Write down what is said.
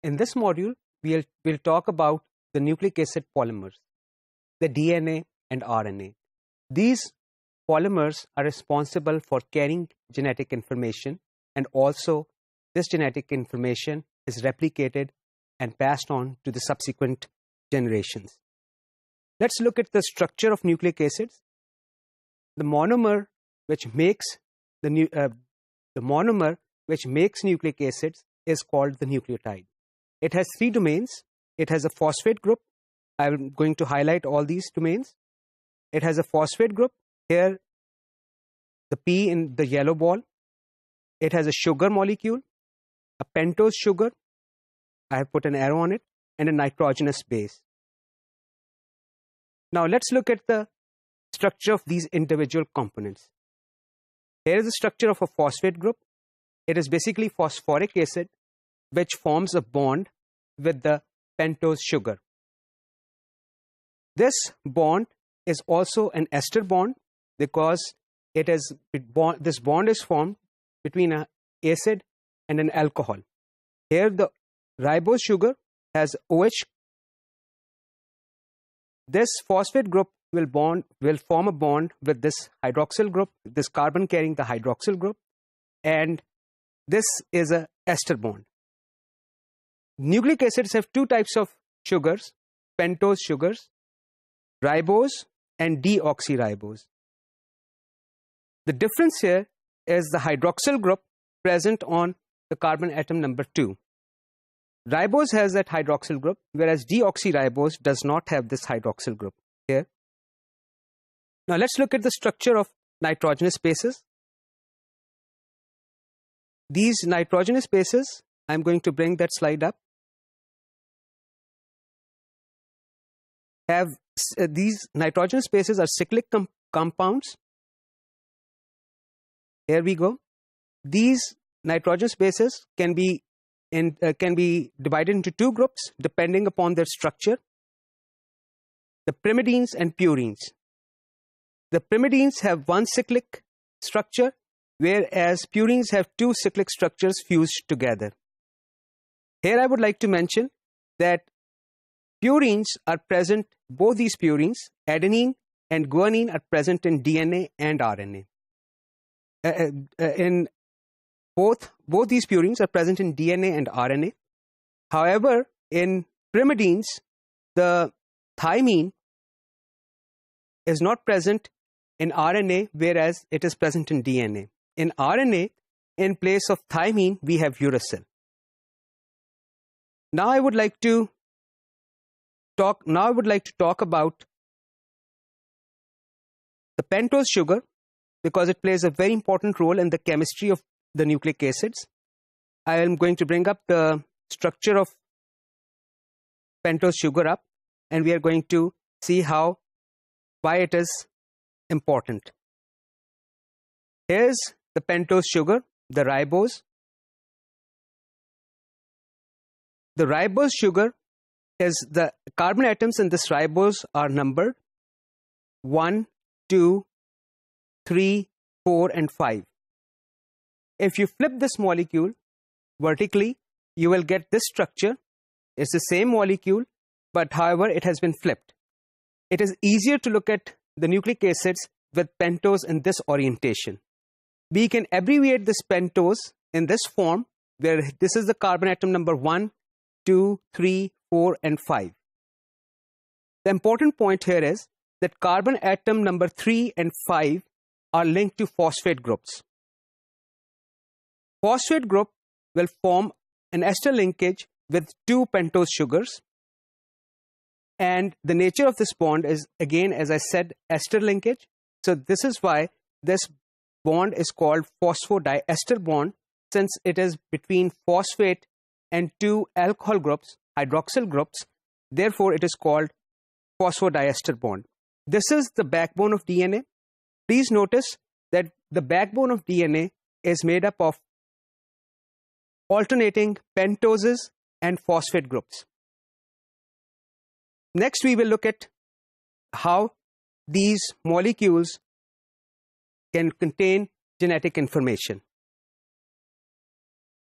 In this module, we'll talk about the nucleic acid polymers, the DNA and RNA. These polymers are responsible for carrying genetic information, and also this genetic information is replicated and passed on to the subsequent generations. Let's look at the structure of nucleic acids. The monomer which makes nucleic acids is called the nucleotide. It has 3 domains. It has a phosphate group. I'm going to highlight all these domains. It has a phosphate group. Here, the P in the yellow ball. It has a sugar molecule, a pentose sugar. I have put an arrow on it, and a nitrogenous base. Now, let's look at the structure of these individual components. Here is the structure of a phosphate group. It is basically phosphoric acid, which forms a bond with the pentose sugar. This bond is also an ester bond because this bond is formed between an acid and an alcohol. Here the ribose sugar has OH. This phosphate group will form a bond with this hydroxyl group, this carbon carrying the hydroxyl group, and this is a ester bond. Nucleic acids have 2 types of sugars, pentose sugars, ribose and deoxyribose. The difference here is the hydroxyl group present on the carbon atom number 2. Ribose has that hydroxyl group, whereas deoxyribose does not have this hydroxyl group here. Now let's look at the structure of nitrogenous bases. These nitrogenous bases, I'm going to bring that slide up, these nitrogenous bases are cyclic compounds. Here we go. These nitrogenous bases can be divided into 2 groups depending upon their structure. The pyrimidines and purines. The pyrimidines have 1 cyclic structure, whereas purines have 2 cyclic structures fused together. Here I would like to mention that purines are present, both these purines, adenine and guanine, are present in DNA and RNA. In both these purines are present in DNA and RNA. However, in pyrimidines, the thymine is not present in RNA, whereas it is present in DNA. In RNA, in place of thymine, we have uracil. Now I would like to talk about the pentose sugar, because it plays a very important role in the chemistry of the nucleic acids. I am going to bring up the structure of pentose sugar up, and we are going to see why it is important. Here's the pentose sugar, the ribose. The ribose sugar is the carbon atoms in this ribose are numbered 1, 2, 3, 4, and 5. If you flip this molecule vertically, you will get this structure. It's the same molecule, but however, it has been flipped. It is easier to look at the nucleic acids with pentose in this orientation. We can abbreviate this pentose in this form, where this is the carbon atom number 1, 2, 3, 4, and 5. The important point here is that carbon atom number 3 and 5 are linked to phosphate groups. Phosphate group will form an ester linkage with 2 pentose sugars, and the nature of this bond is, again, as I said, ester linkage. So this is why this bond is called phosphodiester bond, since it is between phosphate and 2 alcohol groups, hydroxyl groups. Therefore, it is called phosphodiester bond. This is the backbone of DNA. Please notice that the backbone of DNA is made up of alternating pentoses and phosphate groups. Next, we will look at how these molecules can contain genetic information.